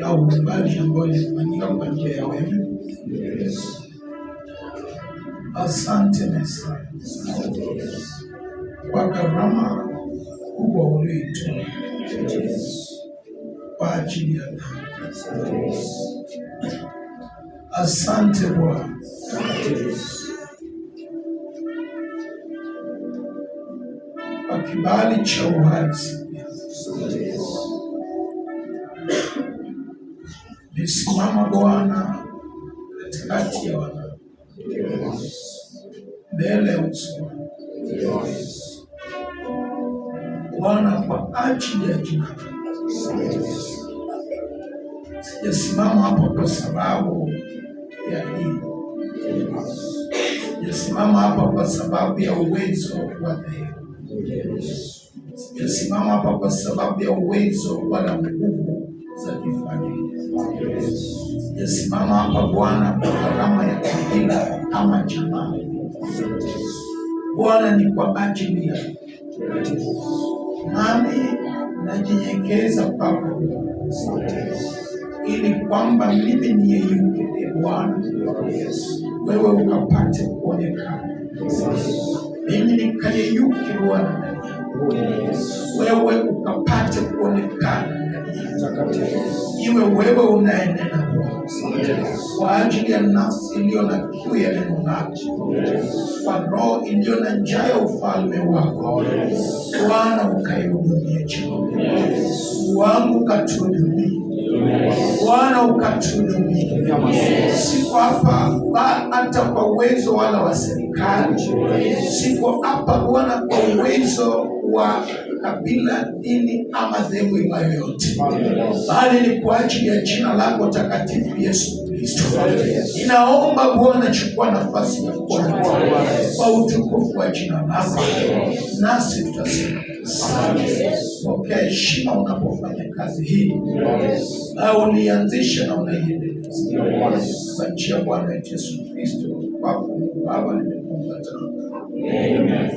ya uumbaji ambayo ilifanyika kwa njia ya wewe. Asante Mesaya kwa gharama kubwa ulioitoa kwa ajili ya dhambi. Asante Bwana kwa kibali cha uhai. Nisimama Bwana katikati ya wana mbele ya uso Bwana kwa ajili ya jina lako. Sijasimama hapo kwa sababu ya dini. Sijasimama hapa kwa sababu ya uwezo wa dhehebu. Sijasimama hapa kwa sababu ya uwezo wala nguvu za kifamilia. Sijasimama hapa Bwana kwa gharama ya kabila ama jamaa. Bwana ni kwa ajili ya nami najinyenyekeza kwako ili kwamba mimi niyeyuke Bwana, wewe ukapate kuonekana. Mimi nikayeyuke Bwana ndani yako, wewe ukapate kuonekana ndani yako. Iwe wewe unayenena Bwana kwa ajili ya nafsi iliyo na kiu ya neno lako, kwa roho iliyo na njaa ya ufalme wako. Bwana ukaihudumie jioni wangu, ukatuhudumie Bwana, ukatuhudumie. Siko hapa hata kwa uwezo wala wa serikali, siko hapa Bwana kwa uwezo wa kabila, dini ama dhehebu yoyote, bali ni kwa ajili ya jina lako takatifu Yesu Kristo. Ninaomba Bwana, chukua nafasi ya Bwana kwa utukufu wa jina lako, nasi tutasema pokea heshima unapofanya kazi hii, au ulianzisha na unaiendeleza kwa njia ya Bwana Yesu Kristo. Kwa Baba nimeomba. Amen.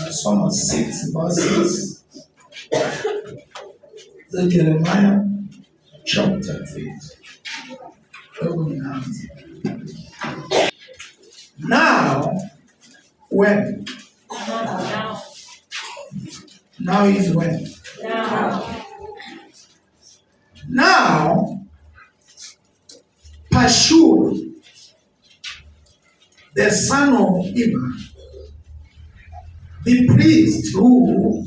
Nasoma 6 verses. The Jeremiah chapter 8. Now, when? Now is when? Now, Pashur, the son of Immer, the priest who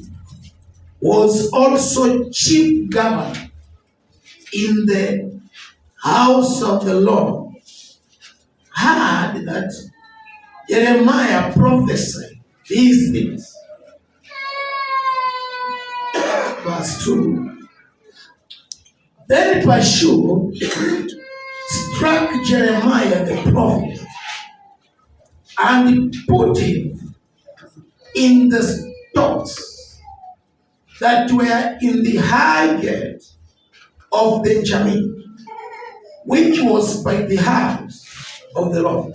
was also chief governor in the house of the Lord, heard that Jeremiah prophesied these things. Verse 2. Then Pashur struck Jeremiah the prophet and put him in the stocks that were in the high gate of Benjamin, which was by the house of the Lord.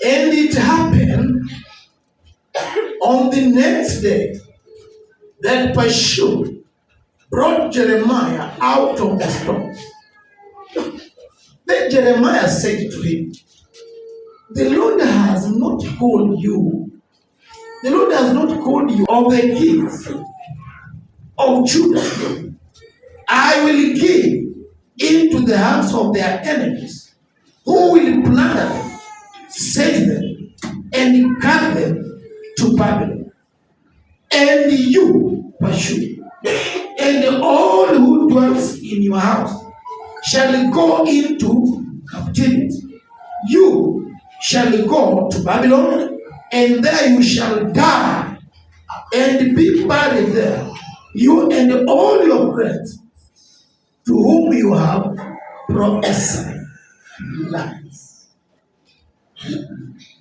And it happened on the next day that Pashur brought Jeremiah out of the stocks. Then Jeremiah said to him, the Lord has not called you. The Lord has not called you of the kings of Judah. I will give into the hands of their enemies, who will plunder them, seize them, and carry them to Babylon. And you, Pashur, and all who dwells in your house shall go into captivity. You shall go to Babylon, and there you shall die and be buried there, you and all your friends to whom you have prophesied lies.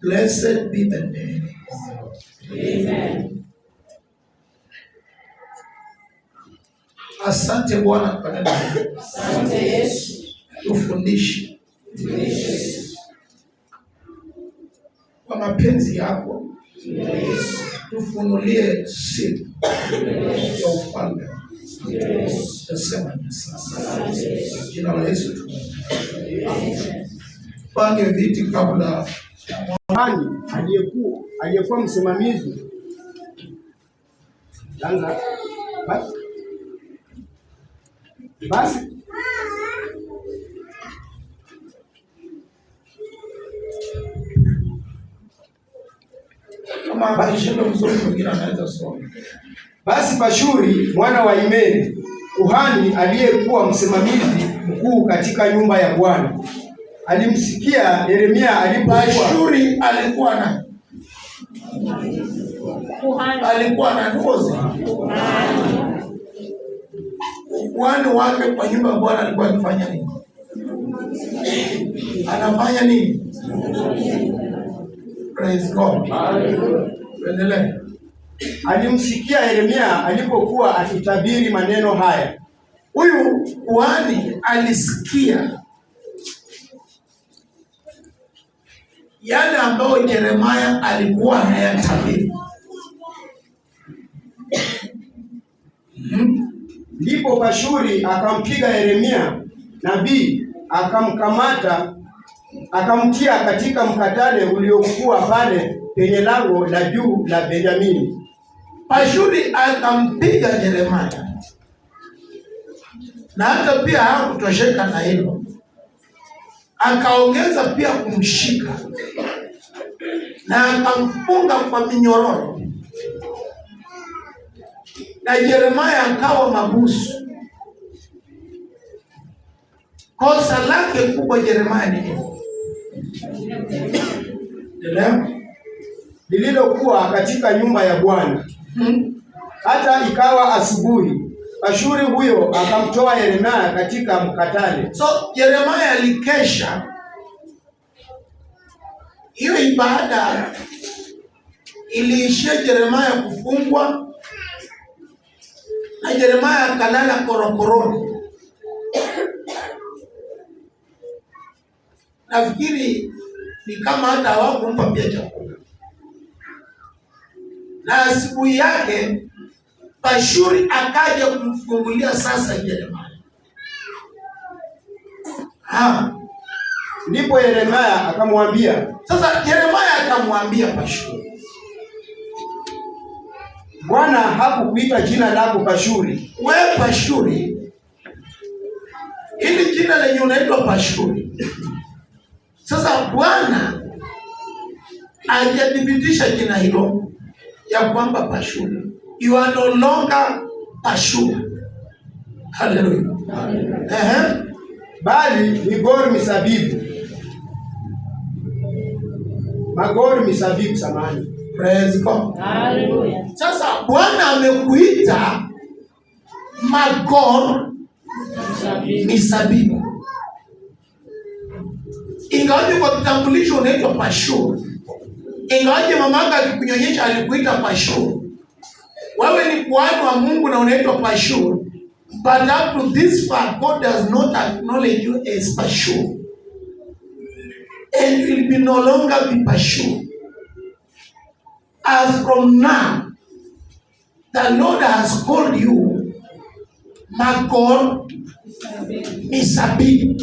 Blessed be the name of the Lord. Amen. Asante Bwana kwa neno. Asante Yesu. Tufundishe. Kwa mapenzi yako. Yes. Tufunulie siri ya ufalme. Yes. Tasema ni sasa. Jina la Yesu tunaomba. Pange viti kabla Kuhani aliyekuwa msimamizi. Anza. Basi basi Pashuri mwana wa Imeri, kuhani aliyekuwa msimamizi mkuu katika nyumba ya Bwana, alimsikia Yeremia alipokuwa. Pashuri alikuwa na kuhani, alikuwa na ndozi kuhani wake kwa nyumba ya Bwana. Alikuwa akifanya nini? Anafanya nini? Praise God. Endelea. Alimsikia Yeremia alipokuwa akitabiri maneno haya. Huyu kuhani alisikia yale ambayo Yeremia alikuwa anayatabiri. Ndipo Pashuri akampiga Yeremia nabii, akamkamata, akamtia katika mkatale uliokuwa pale penye lango la juu la Benjamini. Pashuri akampiga Yeremia, na hata pia hakutosheka na hilo, akaongeza pia kumshika na akamfunga kwa minyororo, na Yeremia akawa mabusu. Kosa lake kubwa Yeremia ni nini? Lililokuwa katika nyumba ya Bwana. Hata ikawa asubuhi, Pashuri huyo akamtoa Yeremia katika mkatale. So Yeremia alikesha. Hiyo ibada iliishia Yeremia kufungwa, na Yeremia akalala korokoroni. Nafikiri ni kama hata hawakumpa pia chakula. Na asubuhi yake Pashuri akaja kumfungulia sasa Yeremia. Ndipo Yeremia akamwambia. Sasa Yeremia akamwambia Pashuri, Bwana hakukuita jina lako Pashuri. Wewe Pashuri, hili jina lenye unaitwa Pashuri. Sasa Bwana hajathibitisha jina hilo ya kwamba Pashuri. You are no longer Pashuri. Hallelujah. Bali ni gori misabibu. Magori misabibu samani. Praise God. Hallelujah. Sasa Bwana amekuita magor misabibu. Ingawaje kwa kitambulisho unaitwa Pashuri. Ingawaje mamaka akikunyonyesha alikuita Pashuri. Wewe ni kuhani wa Mungu na unaitwa Pashuri. But up to this far, God does not acknowledge you as Pashuri. And you will be no longer be Pashuri. As from now, the Lord has called you Magor Misabibu.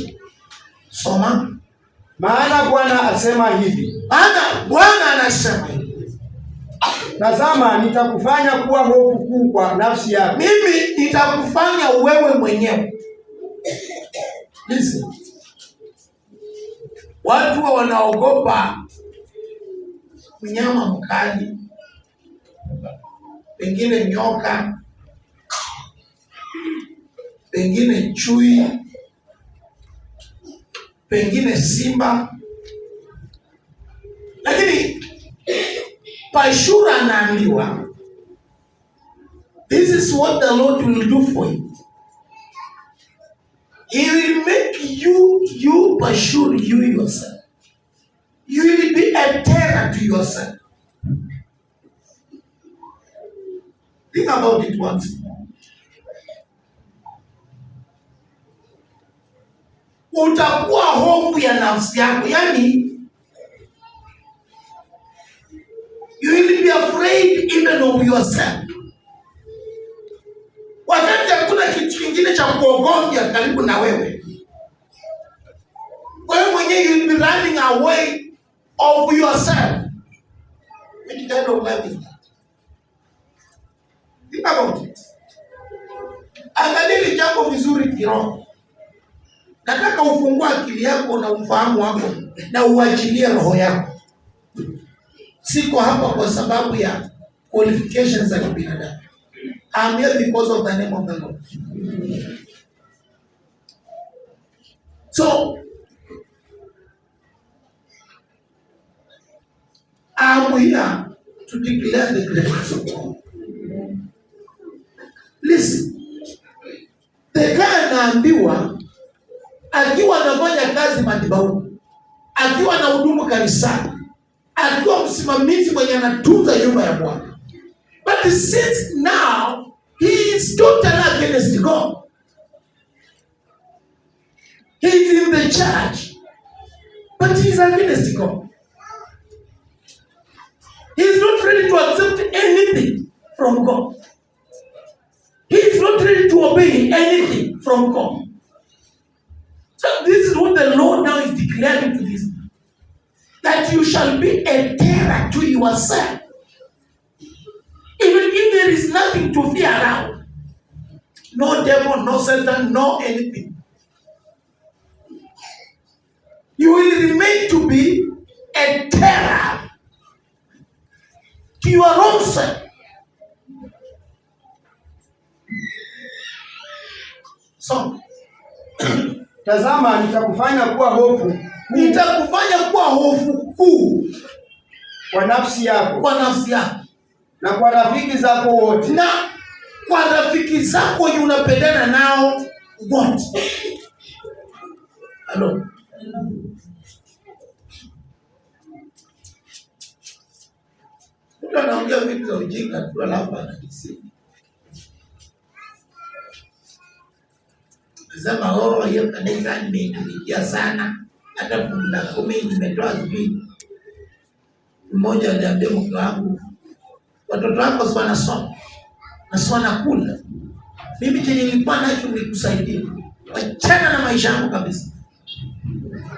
Soma. Maana Bwana asema hivi. Maana Bwana anasema hivi. Tazama, nitakufanya kuwa hofu kuu kwa nafsi yako. Mimi nitakufanya wewe mwenyewe. Listen. Watu wanaogopa mnyama mkali, pengine nyoka, pengine chui, pengine simba. Lakini Pashuri anaambiwa, this is what the Lord will do for you. He will make you Pashuri, you yourself. You will be a terror to yourself. Think about it once more. Utakuwa hofu ya nafsi yako, yani you will be afraid even of yourself. Wakati hakuna kitu kingine cha kuogofya karibu na wewe, wewe mwenyewe you will be running away of yourself. Which kind of life is that? Think about it. Angalia jambo vizuri kiroho. Nataka ufungue akili yako na ufahamu wako na uachilie roho yako. Siko hapa kwa sababu ya qualifications za kibinadamu. I'm here because of the name of the Lord. So, I'm here to declare the greatness of God. Listen. The guy anaambiwa akiwa anafanya kazi madhabahuni, akiwa na hudumu kanisani, akiwa msimamizi mwenye anatunza nyumba ya Bwana. But since now he is totally against God. He is in the church, but he is against God. He is not ready to accept anything from God. He is not ready to obey anything from God. So this is what the Lord now is declaring to this man. That you shall be a terror to yourself. Even if there is nothing to fear around. No devil, no Satan, no anything. You will remain to be a terror to your own self. So, tazama nitakufanya kuwa hofu. Nitakufanya kuwa hofu kuu kwa nafsi yako. Kwa nafsi yako. Na kwa rafiki zako wote. Na kwa rafiki zako wenye unapendana nao wote. Hello. Mtu anaongea vitu za ujinga tu alafu anakisi. Sema oh, hiyo kanisa nimeitumikia sana. Hata fungu la 10 nimetoa zubi. Mmoja aliambia mke wangu, watoto wako si wanasoma na si wanakula. Mimi chenye nilikuwa nacho ni kusaidia. Wachana na maisha yangu kabisa.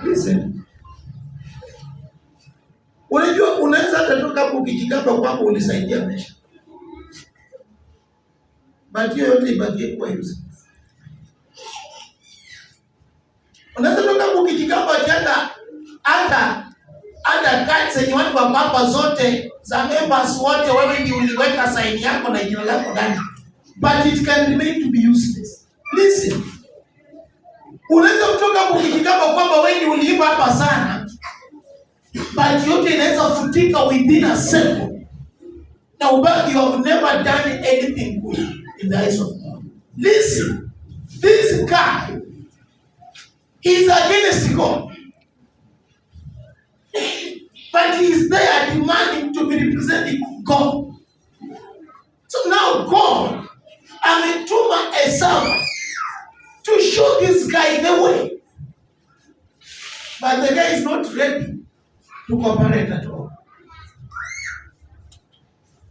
Listen. Unajua unaweza hata toka hapo ukijigamba kwamba ulisaidia maisha. But hiyo yote ibaki kwa hiyo. Unaweza toka hapo ukijigamba hata kati zenye watu wa baba zote za members wote wewe ndio uliweka saini yako na jina lako ndani. But it can remain to be useless. Listen. Unaweza kutoka hapo ukijigamba kwamba wewe ndio uliiba hapa sana. But yote inaweza futika within a second. Na ubaki you have never done anything good in the eyes of God. Listen. This guy is against God. But he is there demanding to be representing God. So now God ametuma a servant to show this guy the way. But the guy is not ready to cooperate at all.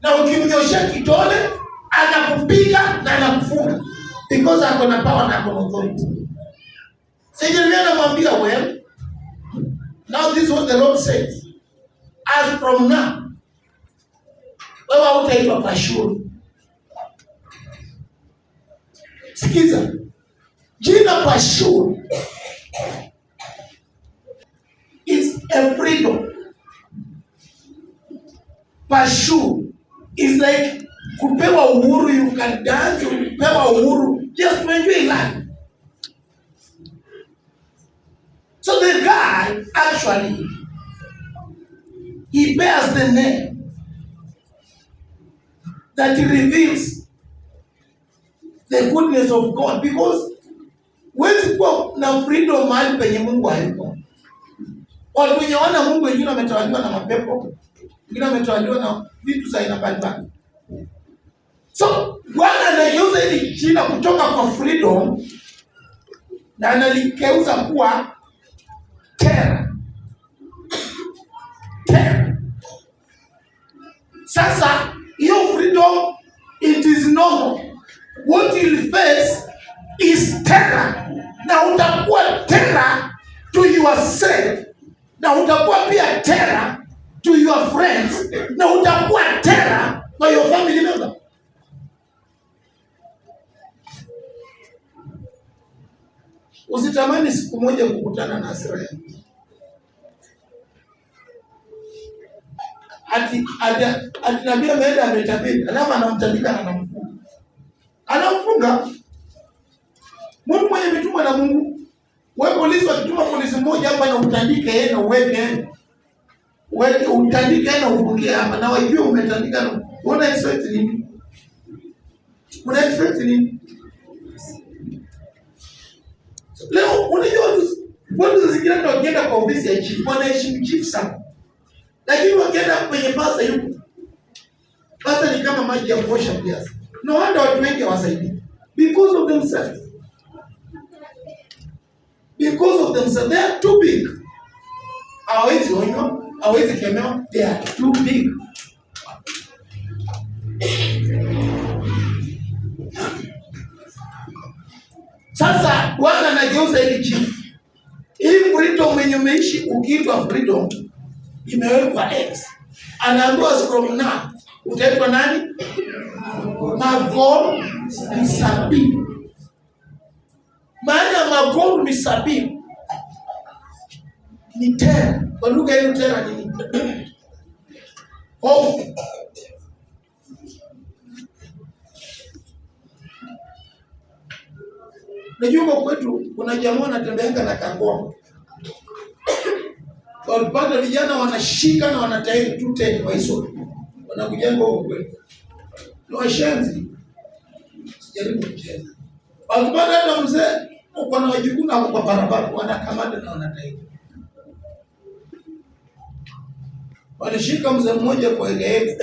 Na ukimnyoshia kidole anakupiga na anakufunga because ako na power na ako na authority. Sasa anamwambia well, now this is what the Lord says. As from now, wewe hautaitwa Pashuri. Sikiza. Jina Pashuri is a freedom. Pashuri is like kupewa uhuru, you can dance, kupewa uhuru, just to enjoy life. So the guy actually, he bears the name that reveals the goodness of God, because huwezi kuwa na freedom mahali penye Mungu hayuko. Watu wenye wana Mungu wengine wametawaliwa na mapepo, wengine wametawaliwa na vitu za aina mbalimbali. So Bwana anageuza hili jina kutoka kwa freedom na analigeuza kuwa terror. Sasa hiyo freedom, it is normal. What you will face is terror. Na utakuwa terror to yourself. Na utakuwa pia terror to your friends. Na utakuwa terror by your family member. Usitamani siku moja kukutana na Israeli. Ati nabii ameenda ametabiri, alafu anamtabika na anamfunga. Anamfunga. Mungu mwenye mitumwa na Mungu. Wewe polisi wakituma polisi mmoja hapa na utandike yeye na uweke. Wewe utandike yeye na ufungie hapa na wajue umetandika na. Una expect nini? Una expect nini? Leo unajua watu zingine ndio wakienda kwa ofisi ya chief, wanaheshimu chief sana. Lakini wakienda kwenye pasa yuko. Pasa ni kama maji ya kuosha viazi. No wonder watu wengi hawasaidii. Because of themselves. Because of themselves. They are too big. Hawezi onywa, hawezi kemewa. They are too big. Sasa Bwana anageuza hili chini. Hii freedom yenye umeishi ukiitwa freedom imewekwa X. Anaambiwa from now utaitwa nani? Magor Misabibu. Maana Magor Misabibu ni terror. Kwa lugha hiyo terror ni nini? Hofu. Najua kwa kwetu kuna jamaa anatembeanga na kangoma. Walipata vijana wanashika na wanatairi tute kwa hizo. Wanakujenga huko kwetu. Ni washenzi. Sijaribu kucheza. Walipata hata mzee uko na wajukuu na kwa barabara wanakamata na wanatairi. Walishika mzee mmoja kwa ile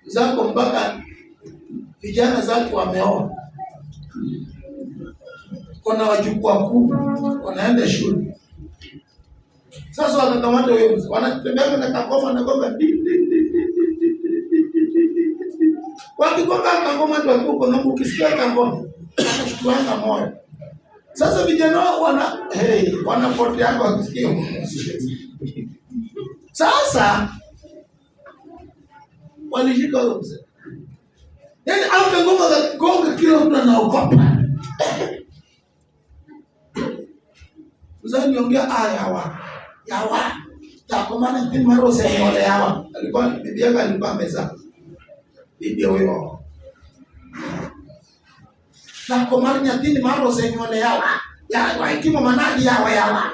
zako mpaka vijana zake wameoa. Kuna wajukuu wakubwa wanaenda shule. Sasa wakakamata huyo mzee, wanatembea na kangoma na gonga, wakigonga kangoma tu wakiwa na ukisikia kangoma anashtuanga moyo. Sasa vijana wanapotea wakisikia. Sasa walishika huyo mzee, yaani au kangoma za gonga, kila mtu anaogopa. Mzee niongea yawa takomana kipindi maro sasa yawa alikuwa bibi yake alikuwa amezaa bibi huyo takomana nyatini maro sasa yawa ikimo manadi yawa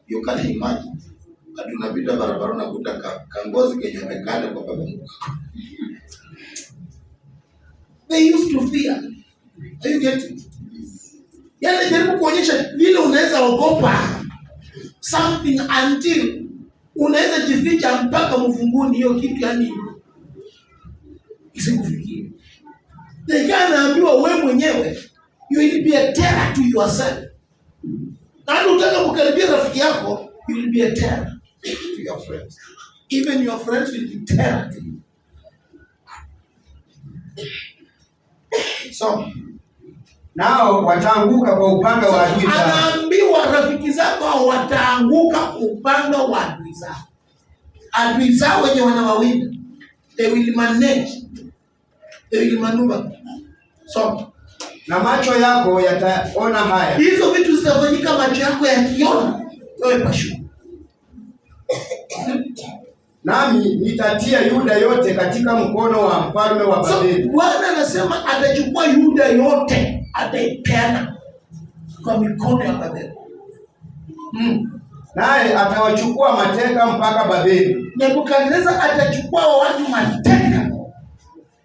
you can imagine tunapita barabara na kuta kangozi kenye amekanda kwa baba. They used to fear. Are you getting? Yaani jaribu kuonyesha vile unaweza ogopa something until unaweza jificha mpaka mfunguni, hiyo kitu yani isikufikie. Ndio naambiwa wewe mwenyewe you will be a terror to yourself. Na unataka kukaribia rafiki yako, you will be a terror to your friends. Even your friends will be terror to you. So nao wataanguka kwa upanga wa adui zao. Anaambiwa rafiki zako wataanguka upanga wa adui zao. Adui zao wenye wanawawinda, they will manage, they will maneuver. So na macho yako yataona haya. Hizo vitu zitafanyika macho yako yakiona. Wewe pashu. Nami nitatia Yuda yote katika mkono wa mfalme wa Babeli. So Bwana anasema atachukua Yuda yote, ataipeana kwa mikono ya Babeli. Naye atawachukua mateka mpaka Babeli. Nebukadneza atachukua watu mateka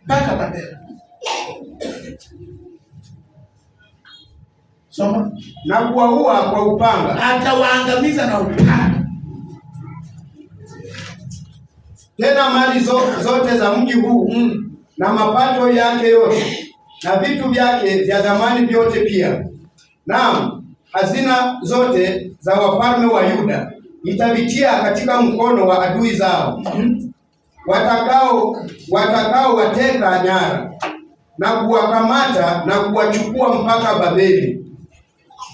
mpaka Babeli. Soma. Na kuwaua kwa upanga. Atawaangamiza na upanga. Tena mali zote za mji huu na mapato yake yote na vitu vyake vya thamani vyote pia, naam, hazina zote za wafalme wa Yuda nitavitia katika mkono wa adui zao, watakao wateka nyara na kuwakamata na kuwachukua mpaka Babeli.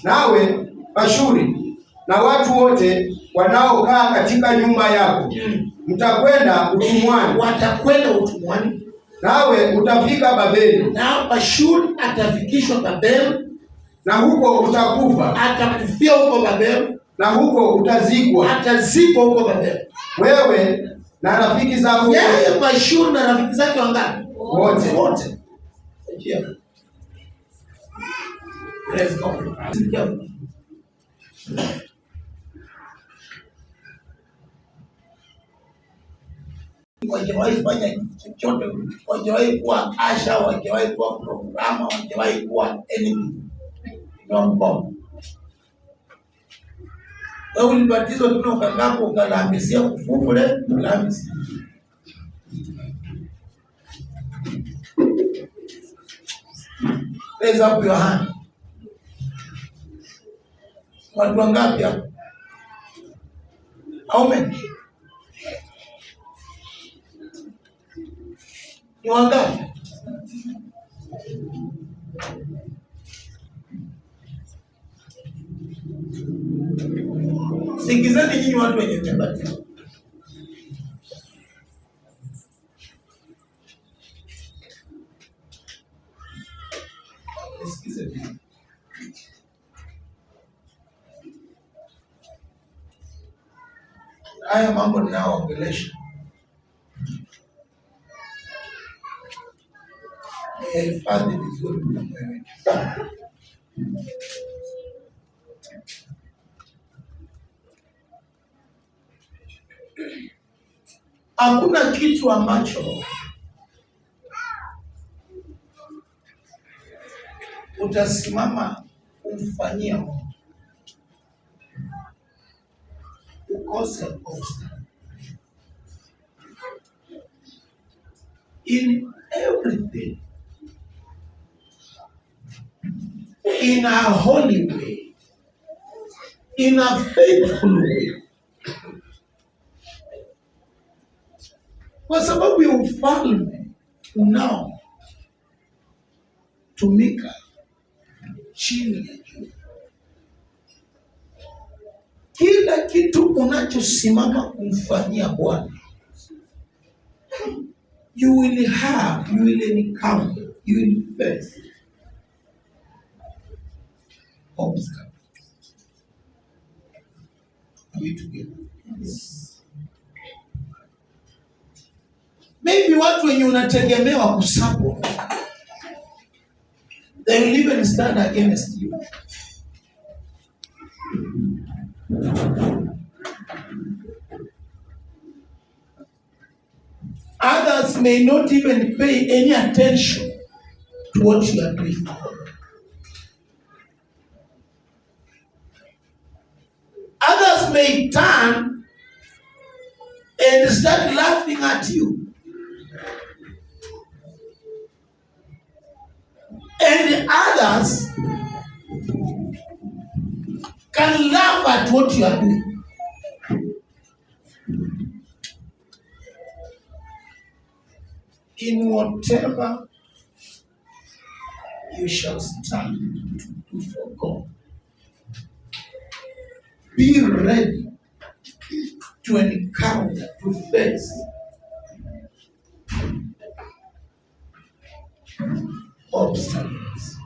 Nawe Ashuri na watu wote wanaokaa katika nyumba yako mtakwenda utumwani. Watakwenda utumwani. Nawe utafika Babeli. Na Ashuri atafikishwa Babeli. Na huko utakufa. Atakufia huko Babeli. Na huko utazikwa. Atazikwa huko Babeli. Wewe na rafiki zako. Yeye Ashuri na rafiki zake wangapi? Wote. Praise God. Wajawahi fanya chochote, wajawahi kuwa asha, wajawahi kuwa programa, wajawahi kuwa anything. Nombo. Wewe ulibatizwa tu ukangako ukalambisia kufufule, ulambisi. Raise up your hand. Watu wangapi hapo? Amen. Ni wangapi? Sikizeni nyinyi watu wenye mmebatizwa. Nisikize. Haya mambo ninayoongelesha hifadhi vizuri kwa wewe. Hakuna kitu ambacho utasimama kumfanyia ukose kosa. In everything, in a holy way, in a faithful way, kwa sababu ya ufalme unao tumika chini ya jua. Kila kitu unachosimama kumfanyia Bwana, you will encounter, you will face obstacles. Are we together? Yes. Maybe watu wenye unategemewa kusupport, they will even stand against you. Others may not even pay any attention to what you are doing. Others may turn and start laughing at you. And others can laugh at what you are doing. In whatever you shall stand to do for God, be ready to encounter, to face obstacles.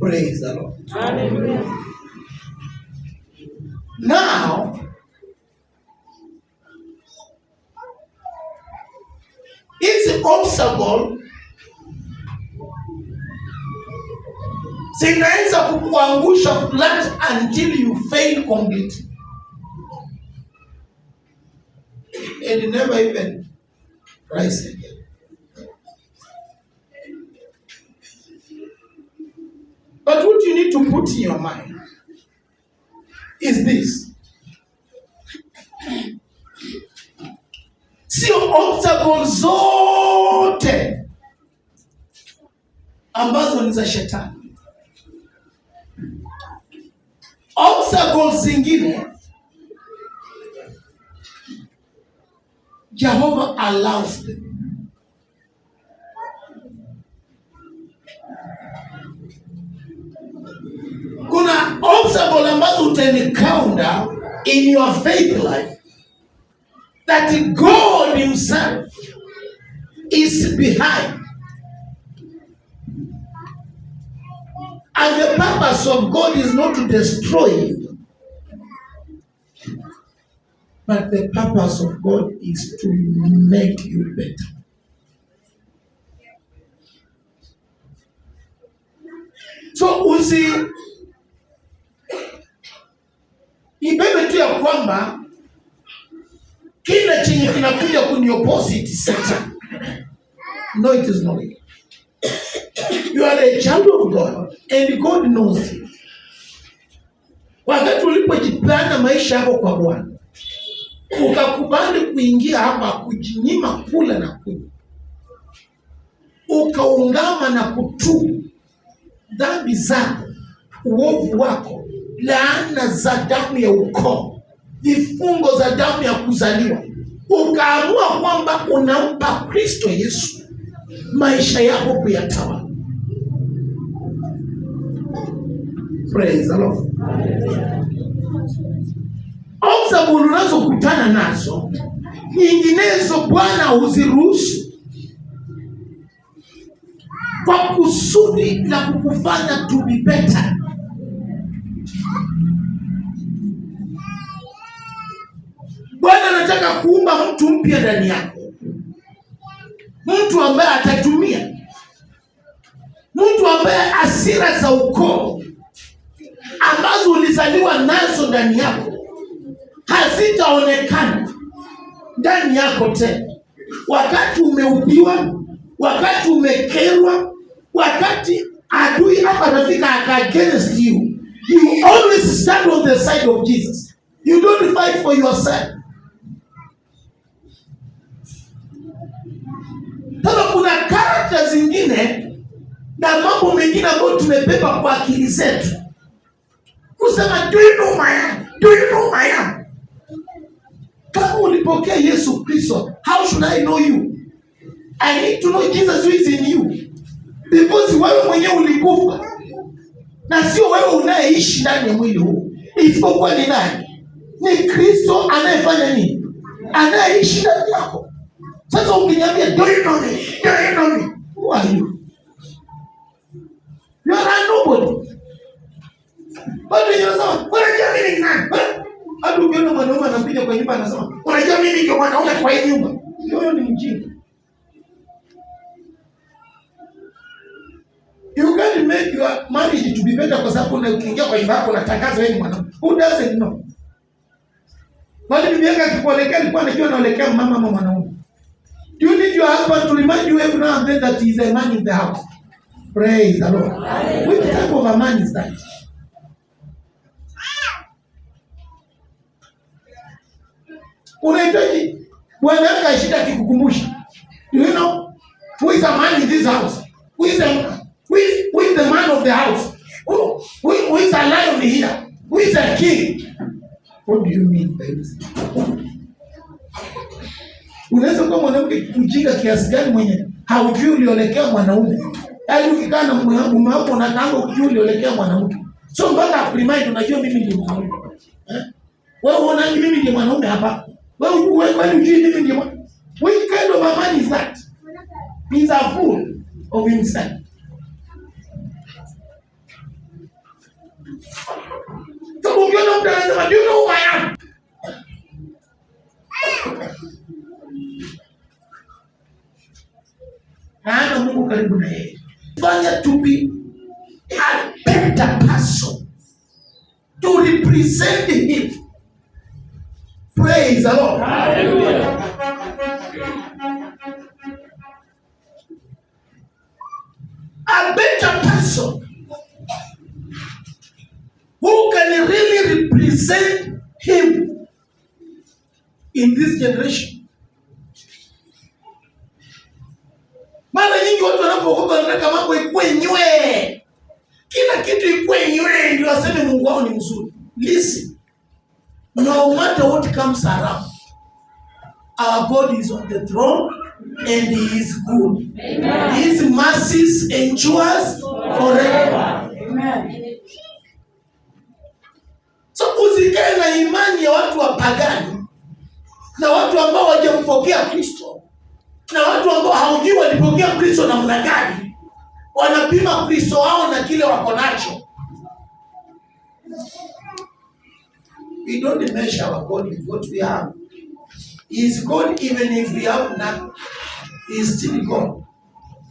Praise the Lord. Hallelujah. Now, hizi obstacle zinaweza kukuangusha flat until you fail completely and never even rise again. But what you need to put in your mind is this. Sio obstacles zote ambazo ni za shetani. Obstacles zingine Jehovah allows them. Kuna obstacle ambazo utaencounter in your faith life that God himself is behind. And the purpose of God is not to destroy you, but the purpose of God is to make you better. So ibebe tu ya kwamba kile chenye kinakuja kuni opposite Satan. No, it is not. You are a child of God and God knows it. Wakati ulipojipanga maisha yako kwa Bwana, ukakubali kuingia hapa kujinyima kula na kunywa, ukaungama na kutubu dhambi zako, uovu wako, laana za damu ya ukoo, vifungo za damu ya kuzaliwa, ukaamua kwamba unampa Kristo Yesu maisha yako kuyatawala. Praise the Lord. Obstacles unazokutana nazo nyinginezo Bwana huziruhusu kwa kusudi la kukufanya to be better. Bwana anataka kuumba mtu mpya ndani yako, mtu ambaye atatumia, mtu ambaye hasira za ukoo ambazo ulizaliwa nazo ndani yako hazitaonekana ndani yako tena. Wakati umeubiwa, wakati umekerwa, wakati adui hapa anafika against you, you always stand on the side of Jesus. You don't fight for yourself. Sasa kuna character zingine na mambo mengine ambayo tumebeba kwa akili zetu, kusema do you know my am? Do you know my am? Kama ulipokea Yesu Kristo, how should I know you? I need to know Jesus who is in you, because wewe mwenyewe ulikufa, na sio wewe unayeishi ndani ya mwili huu. Isipokuwa ni nani? Ni Kristo anayefanya nini? Anayeishi ndani yako. Sasa ukiniambia do you know me? Do you know me? Who are you? You are a nobody. Bado unasema, unajua mimi ni nani? Hadi ukiona mwanaume anapiga kwa nyumba anasema, unajua mimi ndio mwanaume kwa hii nyumba. Huyo ni mjinga. You can't make your marriage to be better kwa sababu ukiingia kwa nyumba yako unatangaza wewe ni mwanaume. Who doesn't know? Bali bibi yake akikuelekea alikuwa anajua anaelekea mama ama mwanaume. Do you need your husband to remind you every now and then that he is a man in the house? Praise the Lord. Which type of a man is that? Unahitaji bwana yako ashida akikukumbusha. Do you know who is a man in this house? Who is the man of the house? Who is a lion here? Who is a king? What do you mean by this? Unaweza kuwa mwanamke mjinga kiasi gani mwenye haujui uliolekea mwanaume. Yaani ukikaa na mume wako unataka kujua uliolekea mwanamke. So mpaka aprimind unajua mimi ndiye mwanaume. Wewe unaona mimi ndiye mwanaume hapa. Wewe kwani unajui mimi ndiye mwanaume? Which kind of a man is that? He is a fool of himself. So ukiona mtu anasema do you know who I am? Hana Mungu karibu na yeye. Fanya to be a better person to represent him. Praise the Lord. Hallelujah. A better person who can really represent him in this generation. Mara nyingi watu wanapokuwa wanataka mambo ikuwe nywe. Kila kitu ikuwe nywe ndio waseme Mungu wao ni mzuri. Listen. No matter what comes around, our God is on the throne and he is good. Amen. His mercies endures forever. Amen. So usikae na imani ya watu wapagani na watu ambao hawajampokea Kristo. Na watu ambao hawajui walipokea Kristo namna gani, wanapima Kristo wao na kile wako nacho. We don't measure our God with what we have. He is God even if we have nothing. He is still God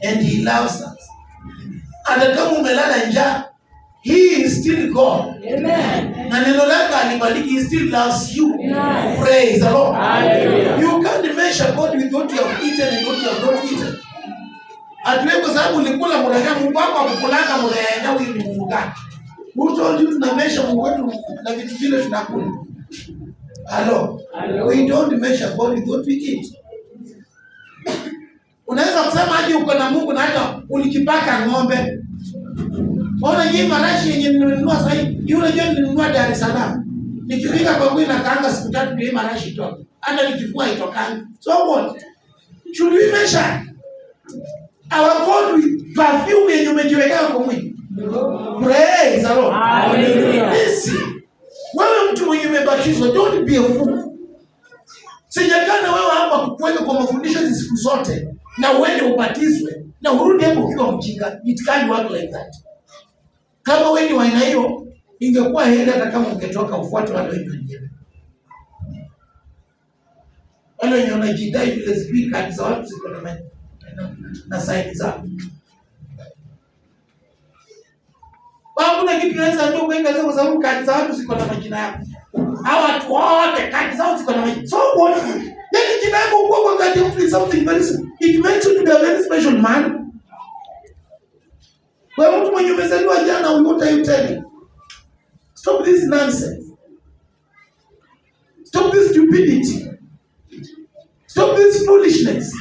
and he loves us. Hata kama umelala njaa, he is still God. Amen. Na neno lake alibariki, he still loves you. Amen. Praise the Lord. Hallelujah. You can't measure God with what you have eaten and what you have not eaten. Atuwe kwa sababu ulikula muranga, Mungu wako akukulanga muranga, huyu ni Mungu gani? Who told you to measure Mungu wetu na vitu vile tunakula? Hello. We don't measure God with what we eat. Unaweza kusema hadi uko na Mungu na hata ulikipaka ng'ombe. Ona hii marashi yenye nilinunua sasa hivi, yule jana nilinunua Dar es Salaam. Nikifika kwa kweli na kaanga siku 3 ndio marashi itoka. Hata nikifua itokani. So what? Should we measure our God with perfume yenye umejiwekea kwa mwili? Praise the Lord. Hallelujah. Listen. Wewe mtu mwenye umebatizwa, don't be a fool. Sijakana wewe hapa kukuweka kwa mafundisho hizi siku zote na uende ubatizwe na urudi hapo ukiwa mjinga. It can't work like that. Kama wewe ni wa aina hiyo, ingekuwa heri hata kama ungetoka ufuate wale wengine. Wale wenye wanajidai vile speaker za watu ziko na saini zao. Hakuna kitu kinaweza ndio kuingia kwa sababu kadi za watu ziko na majina yao. Hao watu wote kadi zao ziko na majina. So what? Yaani jina lako kwa kadi is something very simple. It makes you to be a very special man. Wewe mtu mwenye umezaliwa jana, what are you telling? Stop this nonsense. Stop this stupidity. Stop this foolishness.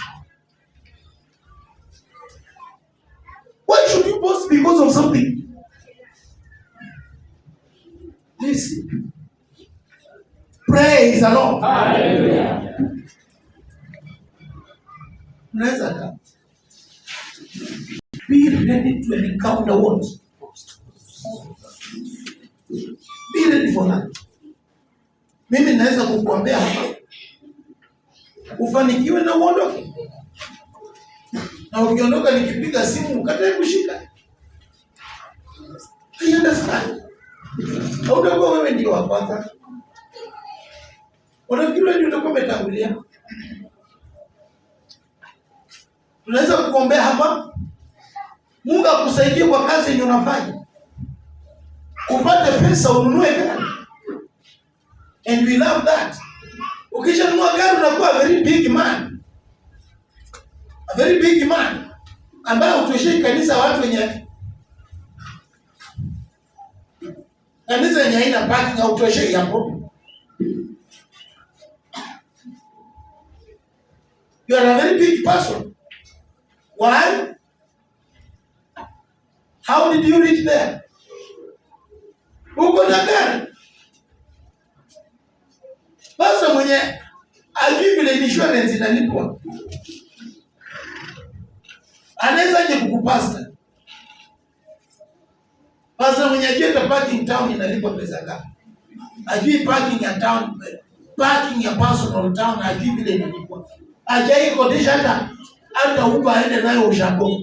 Why should you boast because of something? Listen. Praise the Lord. Hallelujah. Be ready to encounter what? Be ready for that. Mimi naweza kukuambia hapa ufanikiwe na uondoke. Na ukiondoka nikipiga simu ukatae kushika. I understand. Hautakuwa wewe ndio wa kwanza. Unafikiri wewe ndio utakuwa umetangulia? Tunaweza kukuombea hapa Mungu akusaidie kwa kazi yenye unafanya. Upate pesa ununue gari. And we love that. Ukishanunua gari unakuwa a very big man. A very big man. Ambaye utoshei kanisa watu wenye kanisa yenye haina parking au utoshei hapo. You are a very big person. Why? How did you reach there? Uko na gari. Basi mwenye ajui vile insurance inalipwa. Anaweza je kukupasta. Basi mwenye ajui parking town inalipwa pesa ngapi? Ajui parking ya town, parking ya personal town ajui vile inalipwa. Ajai kodisha hata Uber aende nayo ushago.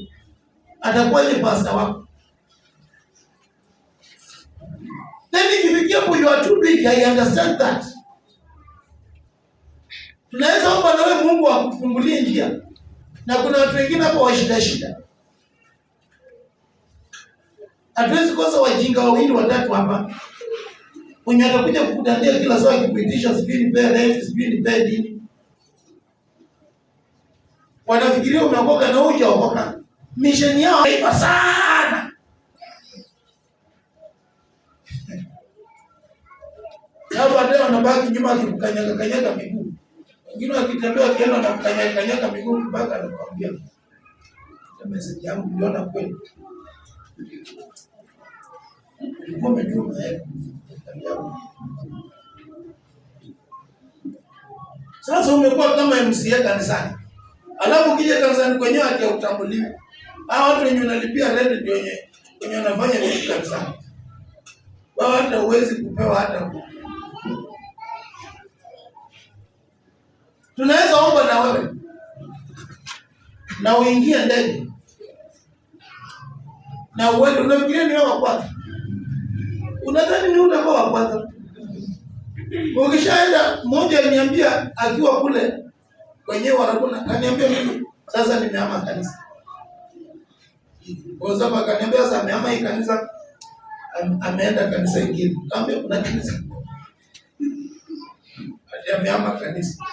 Atakuwa ni pastor wako. Then ikifikia hapo you are too big, I understand that. Tunaweza omba na wewe Mungu akufungulie njia. Na kuna watu wengine hapo wa shida. Hatuwezi kosa wajinga wawili watatu hapa. Mwenye atakuja kukudandia kila saa kupitisha sijui ni rent, sijui ni nini. Wanafikiria umeokoka na hujaokoka. Mission yao haipa sana. Hapo baadaye wanabaki nyuma akikukanyaga miguu. Wengine wakitembea wakienda na kukanyaga miguu mpaka anakuambia. Message yangu uliona kweli. Umejua sasa umekuwa kama MCA kanisani. Alafu kija kanisani kwenyewe ati utambuliwe. Hao watu wenye unalipia rent ndio wenye wanafanya vitu kanisani. Wao hata uwezi kupewa hata. Tunaweza omba na wewe. Na uingie ndege. Na uende unafikiria ni wewe wa kwanza. Unadhani ni utakuwa wa kwanza? Ukishaenda mmoja aliniambia akiwa kule wenyewe wanakuna kaniambia mimi sasa nimehama kanisa. Kwa sababu akaniambia sasa amehama hii kanisa ameenda kanisa ingine. Kaambia kuna kanisa. Ati amehama kanisa.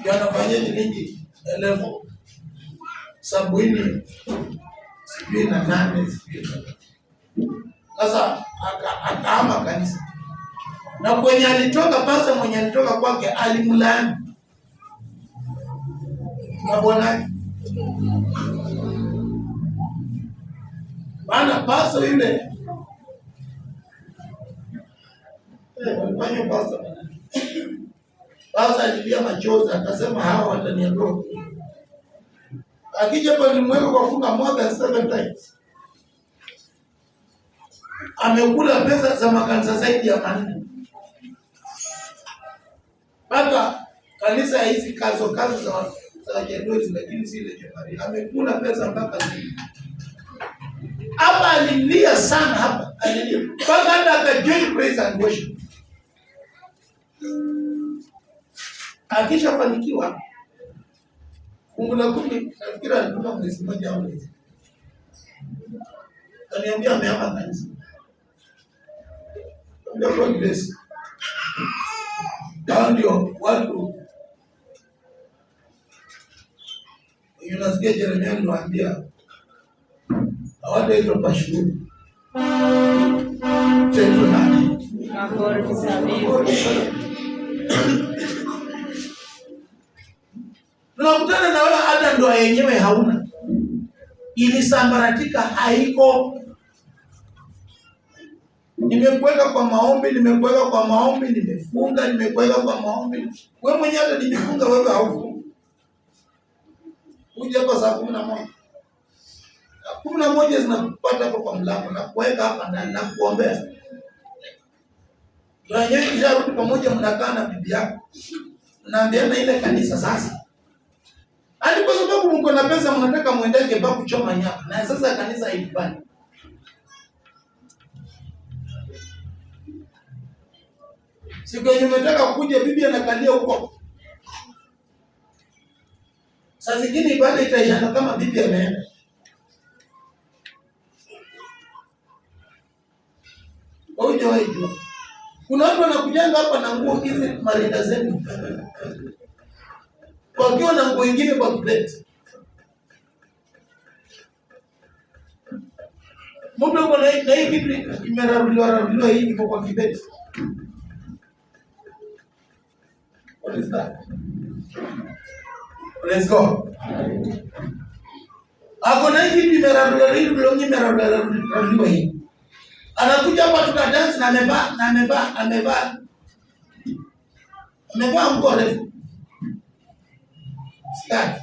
Yanafanya nini? Elevo. Sabini sijui na 8 sijui. Sasa akahama kanisa. Na kwenye alitoka pasta mwenye alitoka kwake alimlaani. Na bwana. Bana pasta yule. Walifanya pasta bana. Pasta alilia machozi akasema hawa wataniondoa. Akija pale nimweka kwa funga more than 7 times. Amekula pesa za makanisa zaidi ya 4. Mpaka kanisa hizi kazo za Jerusalem lakini si ile Jemari. Amekula pesa mpaka zile. Hapa alilia sana hapa. Alilia. Mpaka hata akajoin praise and worship. Akishafanikiwa fungu la 10 nafikiri alikuwa mwezi mmoja au mwezi. Kaniambia amehama kanisa. Ndio God bless. Ndio watu unasikia Jeremia anawaambia hawataitwa pashuru. Tendo nani? Tunakutana na wewe hata ndoa yenyewe hauna. ilisambaratika, haiko. Nimekuweka kwa maombi, nimefunga, nimekuweka kwa maombi. Wewe mwenyewe hata nimefunga, wewe haufungi. Uje hapa saa 11. 11 zinapata hapo kwa mlango na kuweka hapa ndani na kuombea. Ndio yenyewe kisharudi pamoja, mnakaa na bibi yako. Mnaambiana ile kanisa sasa. Hadi kwa sababu mko na pesa mnataka muendeke babu kuchoma nyama. Na sasa kanisa haifanye. Siku yenye umetaka kuja bibi anakalia huko. Saa zingine ibada itaisha kama bibi ameenda. Hujawahi jua. Kuna watu wanakujanga hapa na nguo hizi marinda zenu. Wakiwa na nguo nyingine kwa kibeti. Mtu yuko na hii kitu imeraruliwa hii iko kwa kibeti. What is that? Let's go. Ako na hii kitu imeraruliwa hii. Anakuja hapa tuna dance na amevaa nguo refu. Start.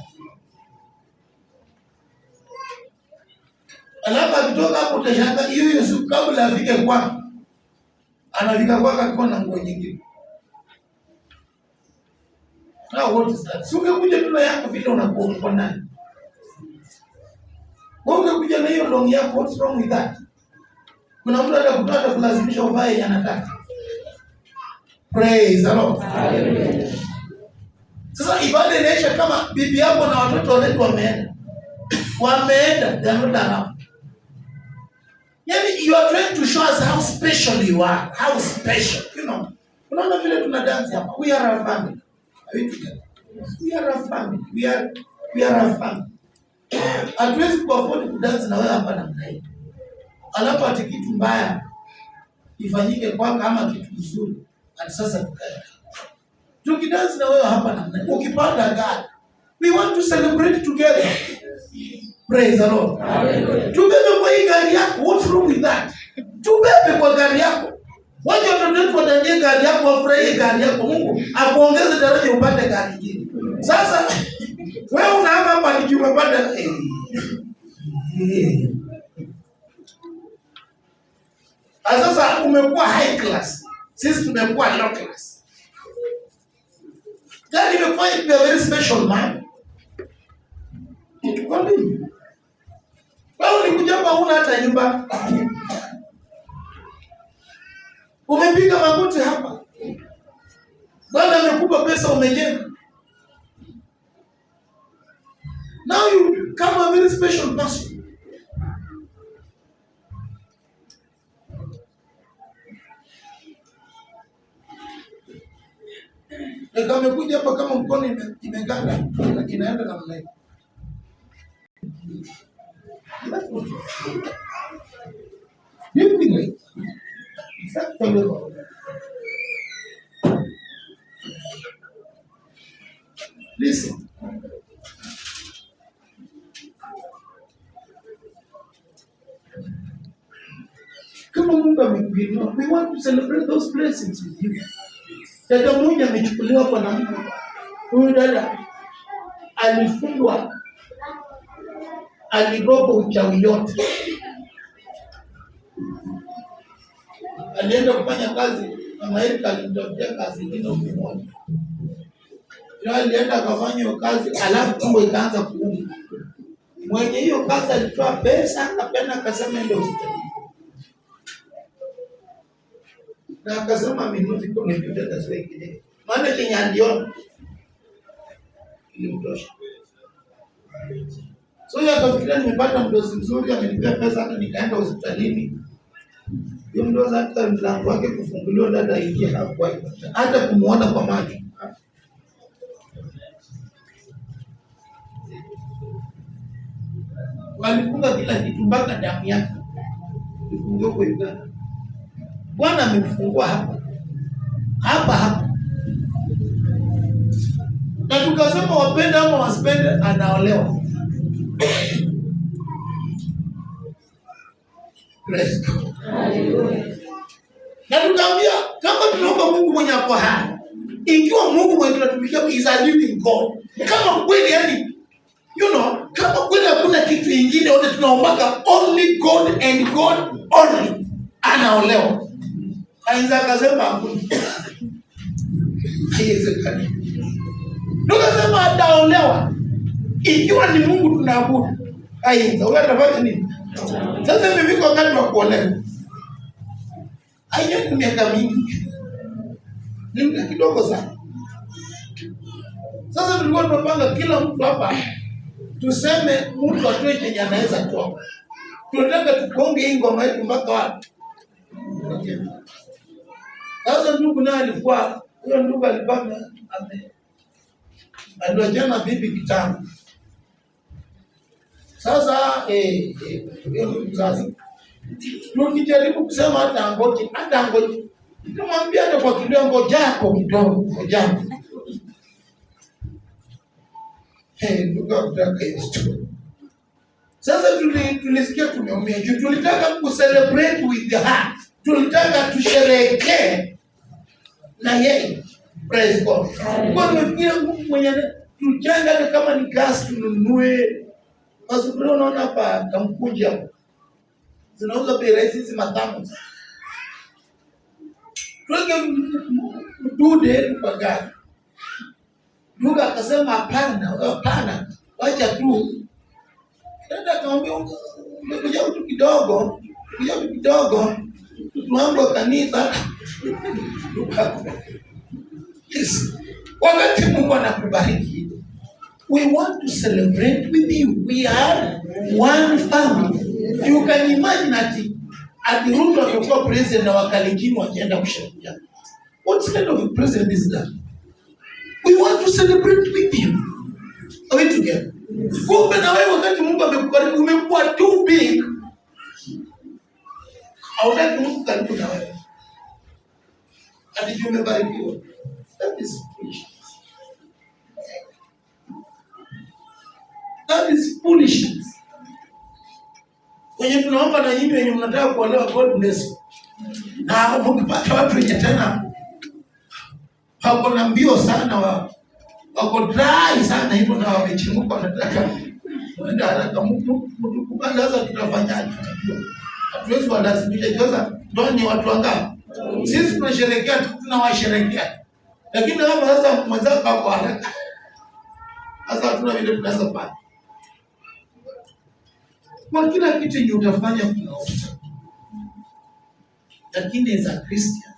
Alafu akitoka hapo utashanga hiyo siku kabla afike kwake. Anafika kwake akiwa na nguo nyingine. Now what is that? Sio kuja tu na yako vile unakuwa uko nani. Wewe kuja na hiyo long yako, what's wrong with that? Kuna mtu atakutoa kulazimisha uvae anataka. Praise the Lord. Hallelujah. Sasa ibada inaisha kama bibi yako na watoto wale wameenda. They are not around. Yani you are trying to show us how special you are. How special. You know. Unaona vile tuna dance hapa. We are a family. Are we together? We are a family. We are a family. Hatuwezi kuafford kudance na wewe hapa namna hii. Alafu ati kitu mbaya ifanyike kwako kama kitu kizuri. Ati sasa tukae. Tukidance na wewe hapa namna hii. Ukipanda gari. We want to celebrate together. Praise the Lord. Hallelujah. Tubebe kwa hii gari yako. What's wrong with that? Tubebe kwa gari yako. Waje watoto wetu watandie gari yako, wafurahie gari yako. Mungu akuongeze daraja upate gari nyingine. Sasa wewe unaama hapa ni umepata sasa umekuwa high class. Sisi tumekuwa low class. God imekuwa a very special man. Kwa nini? Wewe ulikuja hapa huna hata nyumba. Umepiga magoti hapa. Bwana amekupa pesa umejenga. Now you become a very special person. Na kama kuja hapa kama mkono imeganda inaenda namna hii. Deeply. Exactly. Listen. Kama Mungu amekuinua, we want to celebrate those blessings with you. Dada mmoja amechukuliwa kwa na Mungu. Huyu dada alifungwa, aligopa uchawi yote. Alienda kufanya kazi na Amerika, alimtafutia kazi nyingine umeona. Yeye alienda akafanya hiyo kazi, alafu tumbo ikaanza kuuma. Mwenye hiyo kazi alitoa pesa akapenda akasema ndio hospitali. Na akasema minuti kwa nipita tasweki kile. Maana kinyandiona ilimtosha. So ya kafikiria nimepata mdozi mzuri, amenipea pesa hata nikaenda hospitalini. Hiyo mdozi hata mlango wake kufunguliwa dada ingie hapo hata kumuona kwa macho. Walifunga kila kitu mpaka damu yake. Ifungiwa kwa Uganda. Bwana amemfungua hapa. Hapa. Na tukasema wapende ama wasipende anaolewa. Praise God. Na tukaambia kama tunaomba Mungu mwenye ako hai, ikiwa Mungu mwenye tunatumikia is a living God, kama kweli yani kama kweli hakuna kitu kingine, wote tunaombaga only God and God only, anaolewa. Ainza akasema hakuna. Haiwezekani. Tukasema ataolewa. Ikiwa ni Mungu tunaabudu. Ainza, wewe unafanya nini? Sasa mimi niko wakati wa kuolewa. Haijani miaka mingi. Ni muda kidogo sana. Sasa tulikuwa tunapanga kila mtu hapa tuseme mtu atoe chenye anaweza toa. Tunataka tukonge hii ngoma yetu mpaka wapi? Sasa ndugu naye alikuwa, huyo ndugu alikuwa aliwajana bibi kitambo. Sasa tukijaribu kusema hata ngoji. Tumwambia hata kwa kilio ngojako kidogo, ngojako. Ndugu akutaka hiyo. Sasa tulisikia tumeumia. Tulitaka kucelebrate with the heart. Tulitaka tusherehekee na yeye. Praise God. Kwa tumefikiria Mungu mwenye tuchanga kama ni gas tununue. Basi unaona hapa kamkuja. Zinauza bei rahisi hizi matamu. Tuweke mdude kwa gari. Ndugu akasema hapana. Wacha tu. Dada akamwambia umekuja kitu kidogo. Tuambo kanisa. Yes. Wakati Mungu anakubariki, we want to celebrate with you. We are one family. You can imagine at the root of your president na wakalikini wakienda kusherehekea. What kind of a president is that? We want to celebrate with you. Are we together? Kumbe na wewe wakati Mungu amekubariki umekuwa too big. Hautaki Mungu karibu na wewe. Ati umebarikiwa. That is foolishness. That is foolishness. Wenye tunaomba na nyinyi wenye mnataka kuolewa, God bless you. Na mkipata watu wenye tena wako na mbio sana, wako dry sana hivyo na wamechimuka wanataka wenda haraka, mtu kubali. Sasa tutafanyaje? Hatuwezi walazimisha. Sasa ndio ni watu wangapi? Sisi tunasherehekea, tunawasherehekea. Lakini hapa sasa mwenzako wako haraka. Sasa hatuna vile tunaweza kufanya. Kwa kila kitu yenye utafanya kuna option. Lakini as a Christian,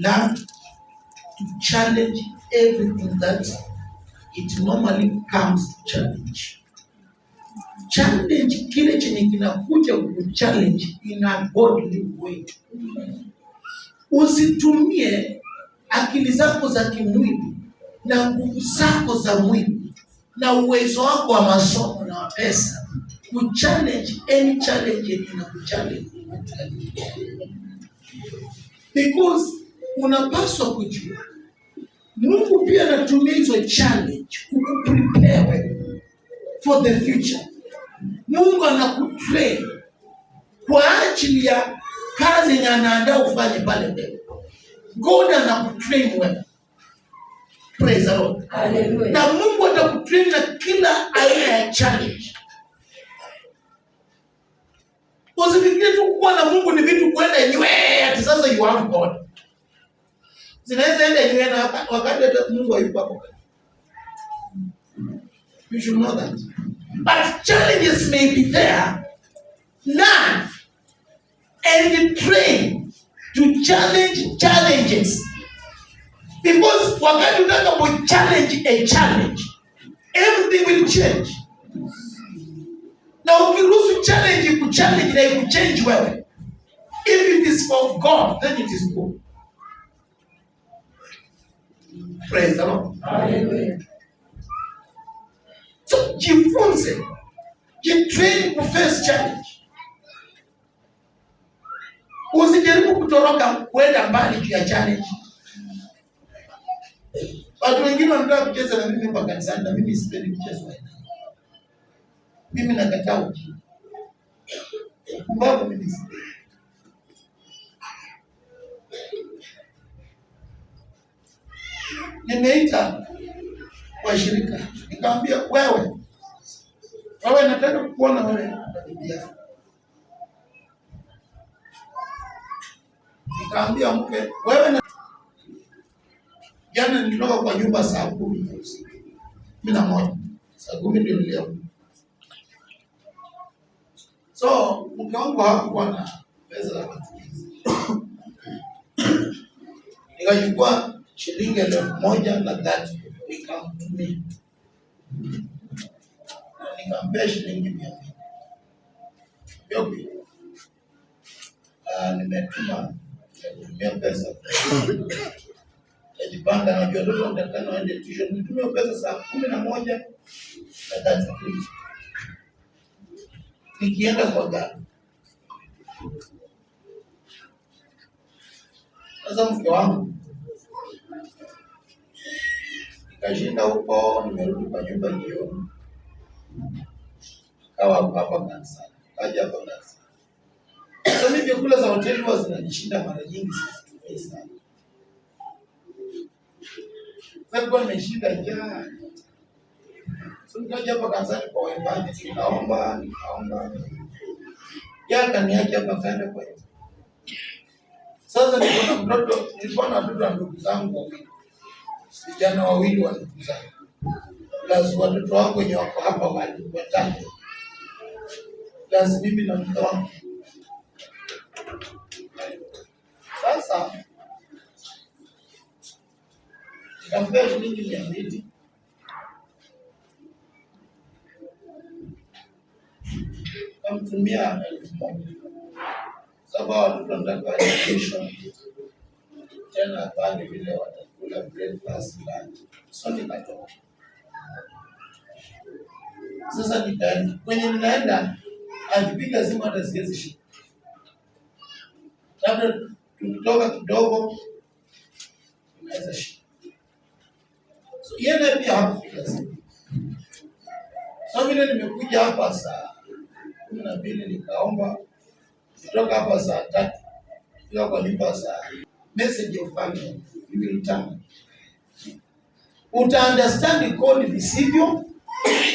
learn to challenge everything that it normally comes to challenge. Challenge kile chenye kinakuja kuchallenge in a godly way. Usitumie akili zako za kimwili na nguvu zako za mwili na uwezo wako wa masomo na wa pesa kuchallenge any challenge na kuchallenge. Because unapaswa kujua Mungu pia anatumia hizo challenge kukuprepare for the future. Mungu anakutrain kwa ajili ya kazi yenye anaandaa ufanye pale mbele. God anakutrain wewe. Praise the Lord. Hallelujah. Na Mungu atakutrain na kila aina ya challenge. Usifikirie tu kuwa na Mungu ni vitu kwenda anywhere ati sasa you have God. Zinaweza enda anywhere na wakati hata Mungu hayupo hapo. You should know that. But challenges may be there. Learn and train to challenge challenges. Because wakati utakapo challenge a challenge, everything will change. Na ukiruhusu challenge kuchallenge na ikuchange wewe, if it is for God, then it is good. Praise the Lord. Hallelujah. So jifunze, jitrain ku face challenge. Usijaribu kutoroka kwenda mbali juu ya challenge. Watu wengine wanataka kucheza na mimi kwa kanisani, na mimi sipendi kucheza na mimi nakataa ujinga. Kumbavu mimi. Nimeita washirika, nikamwambia wewe nataka kuona wewe na bibi yako. Nikamwambia mke, wewe na jana nilitoka kwa nyumba saa 10 usiku. 11. Saa 10 ndio leo. So, mke wangu hakuwa na pesa za matumizi. Nikachukua shilingi 1,030 nikamtumia. Nikampea shilingi 200. Yopi. Nimetumia pesa. Najipanga na watoto watakana waende tuition. Nitumia pesa saa 11 na 33. Nikienda kwa gari. Sasa mke wangu nikashinda huko, nimerudi kwa nyumba jioni. Kawa hapa kanisani. Kaja hapa kanisani. Sasa mimi vyakula za hoteli huwa zinanishinda mara nyingi sana. Sasa nimeshinda njaa. So nikaja hapa kanisani kwa waimbaji, nikaomba. Akaniacha hapa kaenda kwa hiyo. Sasa nilikuwa na watoto wa ndugu zangu, vijana wawili wa ndugu zangu. Plus watoto wangu wenye wako hapa watatu. Plus mimi na mke wangu. Sasa nikampea shilingi 200. Nikamtumia 1,000. Sababu watoto wanataka education. Tena pale vile watakula breakfast lunch. So nikatoka. Sasa nikaenda. Kwenye ninaenda akipiga simu hata siwezi shika. Labda tukitoka kidogo naweza shika. So yeye pia hakupiga simu. So vile nimekuja hapa saa 12 nikaomba. Kutoka hapa saa 3 kutoka kwa nyumba saa message of family return. Uta understand call visivyo,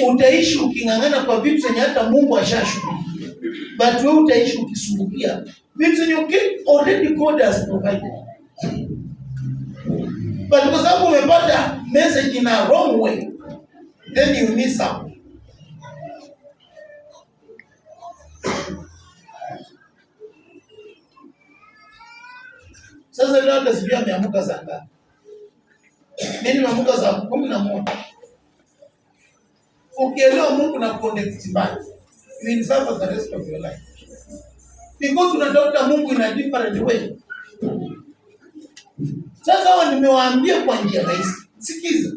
utaishi ukingangana kwa vitu zenye hata Mungu ashashughulikia. But wewe utaishi ukisumbukia vitu zenye already God has provided. But kwa sababu umepata message in a wrong way, then you miss out. Sasa leo hata sijui ameamka saa ngapi. Mimi nimeamka saa 11. Ukielewa Mungu na connect back, you will serve the rest of your life. Because unatafuta Mungu in a different way. Sasa hawa nimewaambia kwa njia rahisi. Sikiza.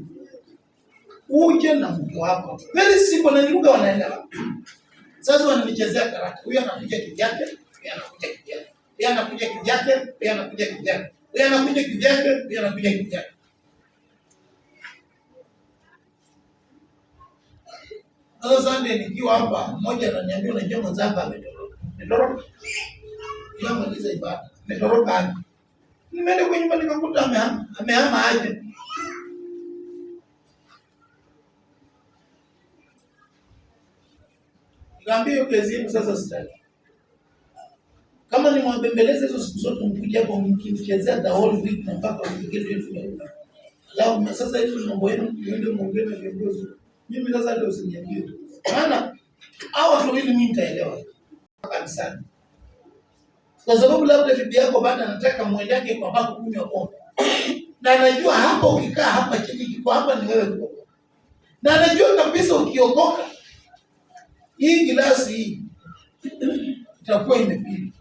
Uje na mke wako. Very simple na lugha wanaelewa. Sasa wananichezea karata. Huyu anakuja kivyake, huyu anakuja kivyake. Yeye anakuja kivyake, yeye anakuja kivyake. Yeye anakuja kivyake, yeye anakuja kivyake. Sasa nikiwa hapa, mmoja ananiambia unajua mwenzako ametoroka. Ametoroka? Yeye amaliza ibada. Ametoroka aje? Nimeenda kwenye nyumba nikakuta amehama aje. Nikamwambia hiyo kazi yenu sasa sitaki. Kama ni mwambembeleze hizo siku zote mkuja hapo mkimchezea the whole week na mpaka ufike tu. Alafu sasa hizo mambo yenu ndio muongee na viongozi. Mimi sasa ndio usiniambie. Maana hao watu wawili mimi nitaelewa. Kanisani. Kwa sababu labda bibi yako bado anataka muendake kwa baba kunywa pombe. Na anajua hapa ukikaa hapa chini kiko hapa ni wewe kuokoka. Na anajua kabisa ukiokoka hii glasi hii itakuwa imepita.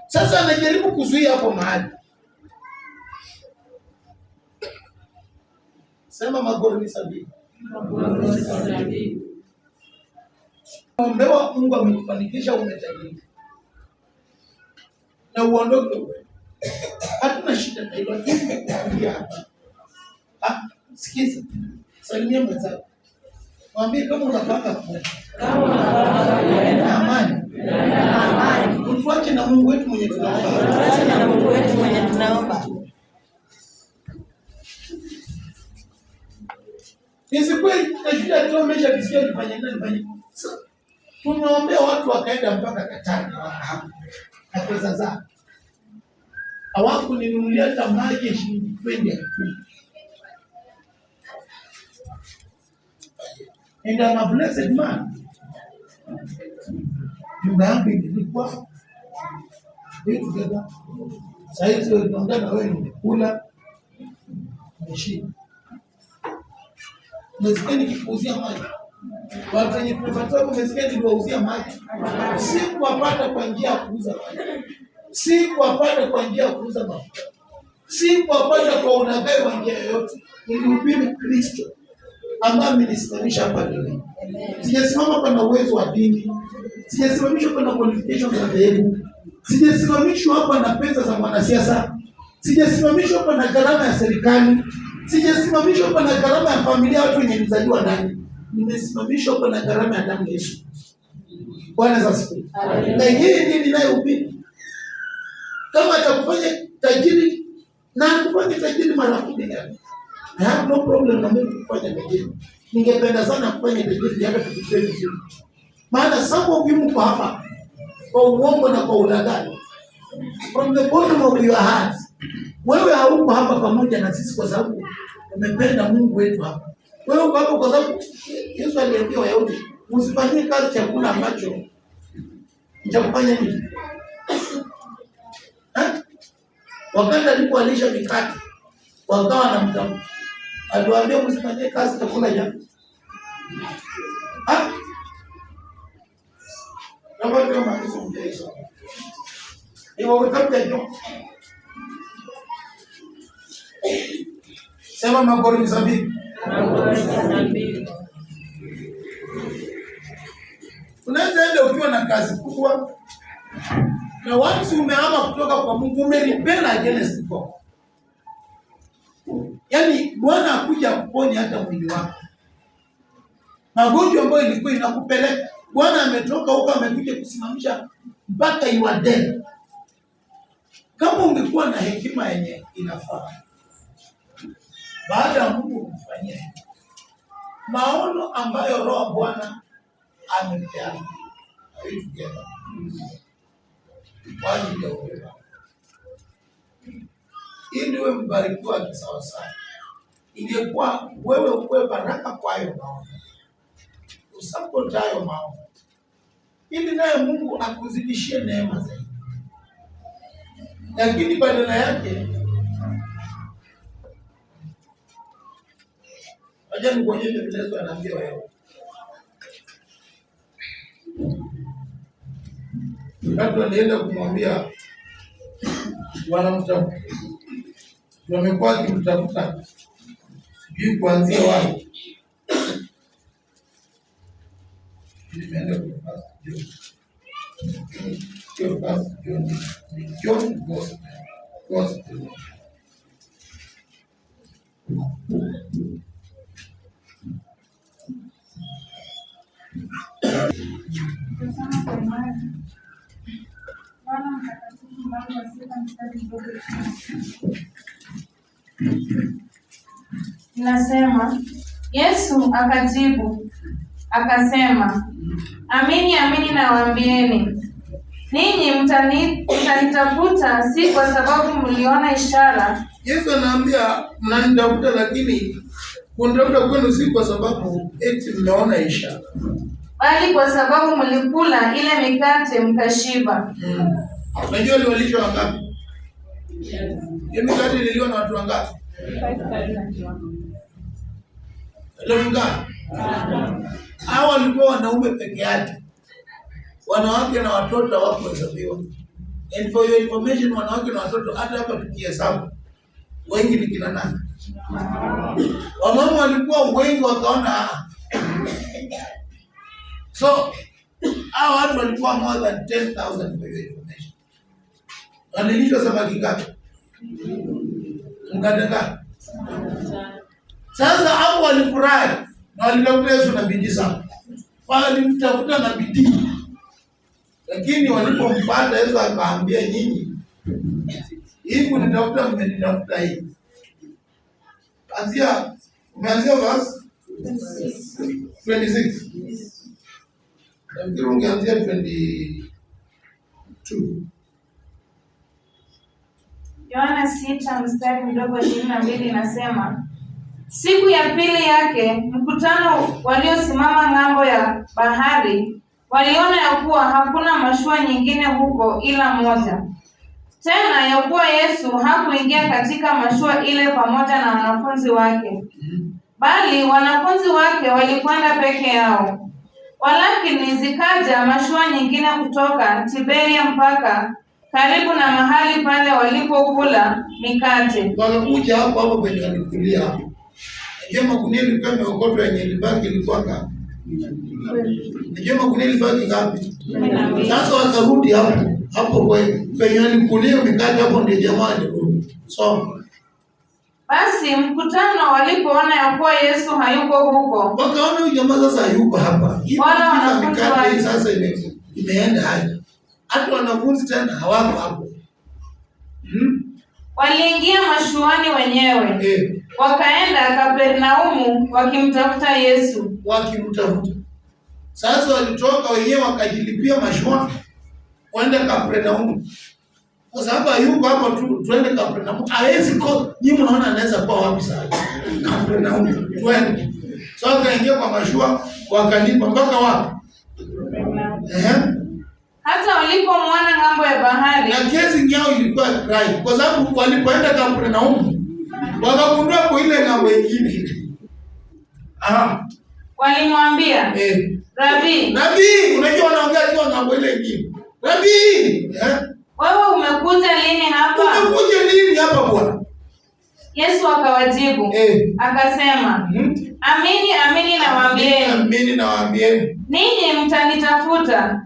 Sasa anajaribu kuzuia hapo mahali. Sema magoro ni 70. Magoro ni 70. Ombewa Mungu amekufanikisha umetajirika. Na uondoke wewe. Hatuna shida na hilo. Hapa. Sikiza. Salimia mwenzako. Mwambie kama unapanga kwenda. Kama unapanga kwenda amani. Tuache na Mungu wetu mwenye tunaomba. Nisikuwe tashuda tuomesha kisikia nifanye nini. Tunaombea watu wakaenda mpaka Katani na pesa zao. Hawakuninunulia hata maji shilingi 20. And I'm a blessed man. Nyumba yangu ilikuwa together. Saizi tunaongea na wewe nimekula. Nimeshiba. Umesikia nikikuuzia maji. Watu wenye tumepata umesikia niliwauzia maji. Si kuwapata kwa njia ya kuuza maji. Si kuwapata kwa njia ya kuuza mafuta. Si kuwapata kwa ulaghai wa njia yoyote. Nilihubiri Kristo ambaye amenisimamisha hapa leo. Sijasimama hapa na uwezo wa dini. Sijasimamishwa hapa na qualifications za dhehebu. Sijasimamishwa hapa na pesa za mwanasiasa. Sijasimamishwa hapa na gharama ya serikali. Sijasimamishwa hapa na gharama ya familia watu wenye mzaliwa ndani. Nimesimamishwa hapa na gharama ya damu ya Yesu. Bwana asifiwe. Na yeye ndiye ninayehubiri. Kama atakufanya tajiri na akufanye tajiri mara 10. I have no problem na Mungu kufanya tajiri. Ningependa sana kufanya tajiri hata tukipenda vizuri. Maana some of you mko hapa kwa uongo na kwa ulaghai. From the bottom of your heart. Wewe hauko hapa pamoja na sisi kwa sababu umependa Mungu wetu hapa. Wewe uko hapa kwa sababu Yesu aliambia Wayahudi, msifanyie kazi chakula ambacho nitakufanya nini? Wakati alipoalisha mikate, wakawa na mtamu. Aliwaambia msifanyie kazi chakula ya. Kama ndio maagizo ya Yesu. Iwo wekaje ndio? Sema magori zabibu. Unaweza enda ukiwa na kazi kubwa na watu umehama kutoka kwa Mungu, umerepel against God. Yaani Bwana akuja kuponya hata mwili wako. Magonjwa ambayo ilikuwa inakupeleka, Bwana ametoka huko amekuja kusimamisha mpaka you are dead. Kama ungekuwa na hekima yenye inafaa, baada ya Mungu kufanyia maono ambayo Roho Bwana amepeana kwa ajili ya ubeba, ili wewe mbarikiwa kisawa sana. Ingekuwa wewe ukuwe baraka kwa hayo maono, usupport hayo maono, ili naye Mungu akuzidishie neema zaidi. Lakini badala yake aje nikuonyeshe vile anaambia wewe. Watu walienda kumwambia wanamtafuta. Wamekuwa wakimtafuta. Sijui kuanzia wapi. Nimeenda kwa John. John Gospel. Nasema, Yesu akajibu akasema, amini amini nawaambieni, ninyi mtanitafuta si kwa sababu mliona ishara. Yesu anaambia mnanitafuta, lakini kunitafuta kwenu si kwa sababu eti mmeona ishara, bali kwa sababu mlikula ile mikate mkashiba. Unajua walisha wangapi? Ile mikate ililiwa na watu wangapi? 5,000. Hao walikuwa wanaume peke yake. Wanawake na watoto hawakuhesabiwa. And for your information, wanawake na watoto hata hapa tukihesabu wengi ni kina nani? Wamama walikuwa wengi, wakaona so hao watu walikuwa more than 10,000 for your information. Walilishwa samaki ngapi? Mkate ngapi? Sasa hapo walifurahi na walitafuta Yesu na bidii sana. Walimtafuta na bidii. Lakini walipompata Yesu akaambia, nyinyi hii kunitafuta, mmenitafuta hii. Umeanzia verse 26. Nafikiri ungeanzia 22. Yohana 6 mstari mdogo 22 inasema, siku ya pili yake mkutano waliosimama ng'ambo ya bahari waliona ya kuwa hakuna mashua nyingine huko ila moja. Tena ya kuwa Yesu hakuingia katika mashua ile pamoja na wanafunzi wake, bali wanafunzi wake walikwenda peke yao. Walakini zikaja mashua nyingine kutoka Tiberia mpaka karibu na mahali pale walipokula mikate. Wakakuja hapo kwenye walikulia hapo. Najua magunia ilikuwa imeokotwa yenye ilibaki ilikuwa ngapi? Najua magunia ilibaki ngapi? Sasa wakarudi hapo kwenye walikulia mikate, hapo ndio jamaa alirudi. So basi mkutano walipoona ya kuwa Yesu hayuko huko, wakaona huyu jamaa sasa hayuko hapa. Wala wanafunzi wake sasa imeenda haja. Hata wanafunzi tena hawako hapo. Waliingia mashuani wenyewe. Wakaenda Kapernaumu wakimtafuta Yesu. Sasa walitoka wenyewe wakajilipia mashua waende Kapernaumu. Kwa sababu hayuko hapo tuende Kapernaumu. Hawezi kwa nyinyi mnaona anaweza kuwa wapi sasa? Kapernaumu. Twende. Sasa wakaingia kwa mashua wakalipa mpaka wapi? Hata walipomwona ng'ambo ya bahari. Na kesi yao ilikuwa right. Kwa sababu walipoenda Kapernaumu wakagundua kwa ile ng'ambo nyingine. Walimwambia, Rabi, unajua wanaongea kwa ng'ambo ile nyingine. Rabi, wewe umekuja lini hapa? Bwana? Yesu akawajibu, akasema, amini nawaambieni, ninyi mtanitafuta.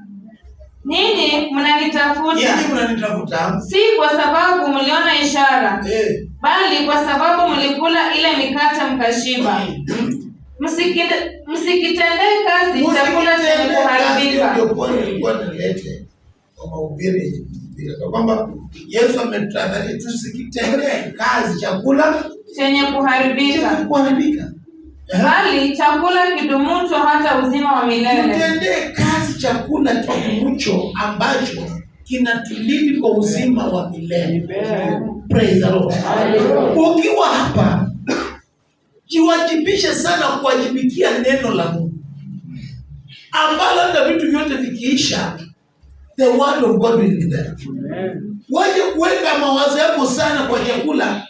Ninyi mnanitafuta si kwa sababu mliona ishara, bali kwa sababu mlikula ile mikate mkashiba. Msikitendee kazi chakula chenye kuharibika. Ndio kwa nilikuwa nalete kwa mahubiri kwamba Yesu ametutahadharisha tusikitendee kazi chakula chenye kuharibika. Bali chakula kidumucho hata uzima wa milele. Tutendee kazi chakula kidumucho ambacho kinatulidi kwa uzima wa milele. Praise the Lord. Ukiwa hapa jiwajibishe sana kuwajibikia neno la Mungu ambalo hata vitu vyote vikiisha, the word of God will be there. Waje kuweka mawazo yako sana kwa chakula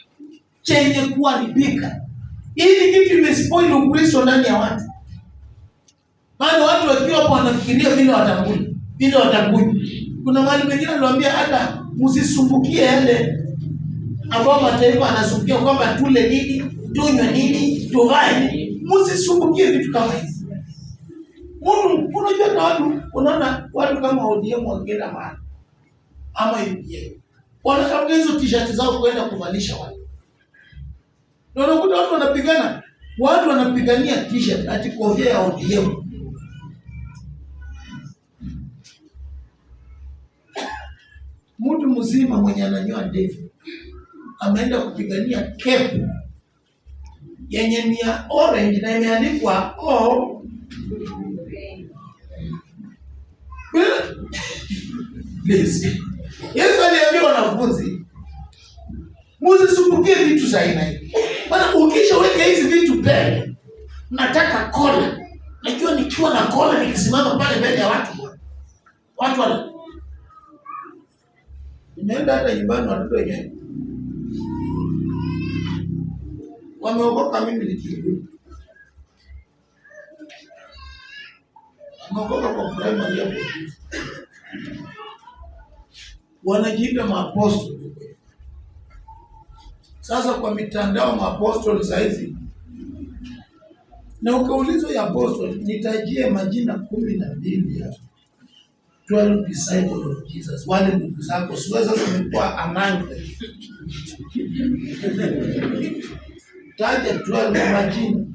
chenye kuharibika. Hili kitu imespoil Ukristo ndani ya watu. Maana watu wakiwa hapo wanafikiria vile watakunywa. Kuna mahali pengine aliwaambia hata msisumbukie yale ambao mataifa anasumbukia kwamba tule nini, tunywe nini, tuvae nini. Msisumbukie vitu kama hizi. Unajua na watu, unaona watu kama ODM wakienda mahali ama UPA wanatafuta hizo t-shirt zao kwenda kuvalisha watu. Ndio unakuta watu wanapigania t-shirt ati kofia ya ODM. Mtu mzima mwenye ananyoa ndevu ameenda kupigania cape yenye ni ya orange na imeandikwa Please. Yesu aliambia wanafunzi, msisumbukie vitu za aina hii. Bwana, ukishaweka hizi vitu mbele, nataka kola. Najua nikiwa na kola nikisimama pale mbele ya watu wana. Nimeenda hata nyumbani watoto wenyewe wameokoka, mimi nikirudi. Wameokoka kwa primary hapo. Wanajiita maapostoli. Sasa kwa mitandao maapostoli saizi. Na ukaulizwa ya apostoli, nitajie majina 12 ya 12 disciples of Jesus. Wale ndugu zako siweza kumekuwa among them. Taja 12 majina.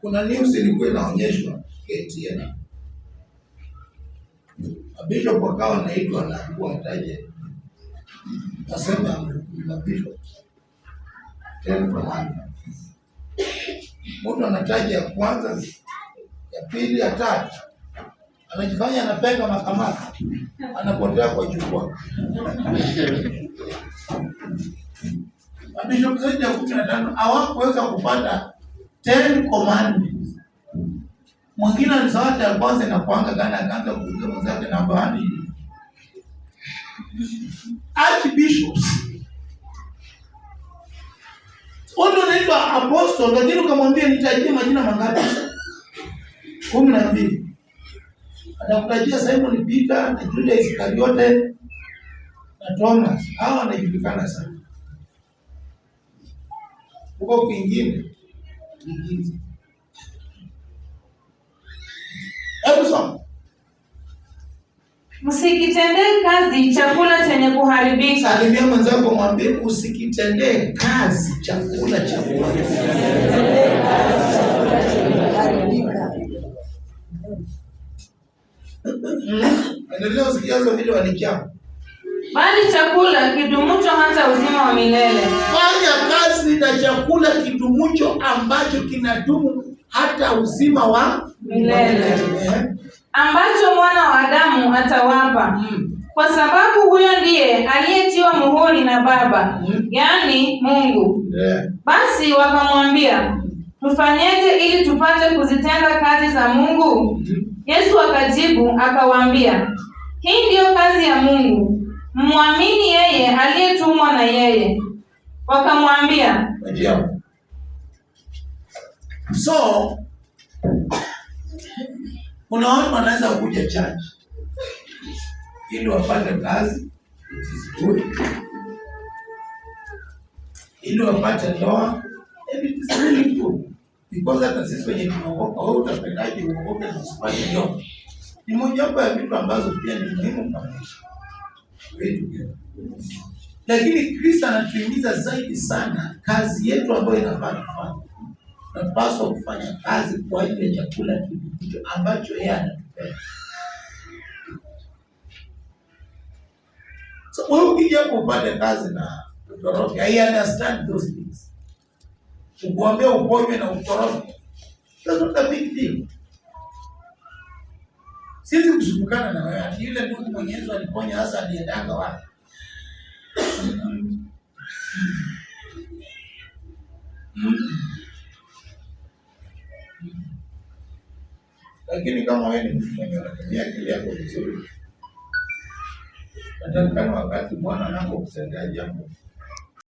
Kuna news ilikuwa inaonyeshwa KTN. Bishop wakawa naitwa na kuwa taje. Nasema na bishop. Mtu anataja ya kwanza, ya pili, ya tatu. Anajifanya anapeka makamata. Anapotea kwa jukwaa. Bishop zaidi ya 15 hawakuweza kupata 10 commandments. Mwingine alisawata ya kwanza na kuanga gana akaanza kuuliza mwenzake na bahani. Archbishops. Watu wanaitwa apostle, lakini ukamwambia nitajie majina mangapi? 12. Atakutajia Simon Peter na Judas Iskariote na Thomas. Hao wanajulikana sana. Huko kwingine ni giza. Hebu soma. Msikitendee kazi chakula chenye kuharibika. Salimia mwenzako mwambie usikitendee kazi chakula cha kuharibika. Endelea usikiazo vile walikia. Bali chakula kidumucho hata uzima wa milele. Fanya kazi na chakula kidumucho ambacho kinadumu hata uzima wa milele. Ambacho mwana wa Adamu atawapa. Kwa sababu huyo ndiye aliyetiwa muhuri na Baba, yaani Mungu. Basi wakamwambia, tufanyeje ili tupate kuzitenda kazi za Mungu? Yesu akajibu akawaambia, hii ndiyo kazi ya Mungu, mmwamini yeye aliyetumwa na yeye. Wakamwambia, so kuna watu wanaweza kuja church ili wapate kazi, ili wapate ndoa, it is really good. Because hata sisi wenye tunaokoka, wewe utapendaje uokoke na usipate ndoa? Ni mojawapo ya vitu ambazo pia ni muhimu kwa maisha. Lakini Kristo anatuhimiza zaidi sana kazi yetu ambayo inafaa kufanya. Tunapaswa kufanya kazi kwa ajili ya chakula kilicho ambacho yeye anatupea. So wewe ukija kupata kazi na utoroke, I understand those things. Ukuambia uponywe na utoroke, that's not a big deal. Sisi kushukana na wewe, ile ndugu Mwenyezi aliponya hasa aliendanga wapi? Lakini kama wewe ni mtu mwenye unatumia akili yako vizuri, natakana wakati Bwana anapokusaidia jambo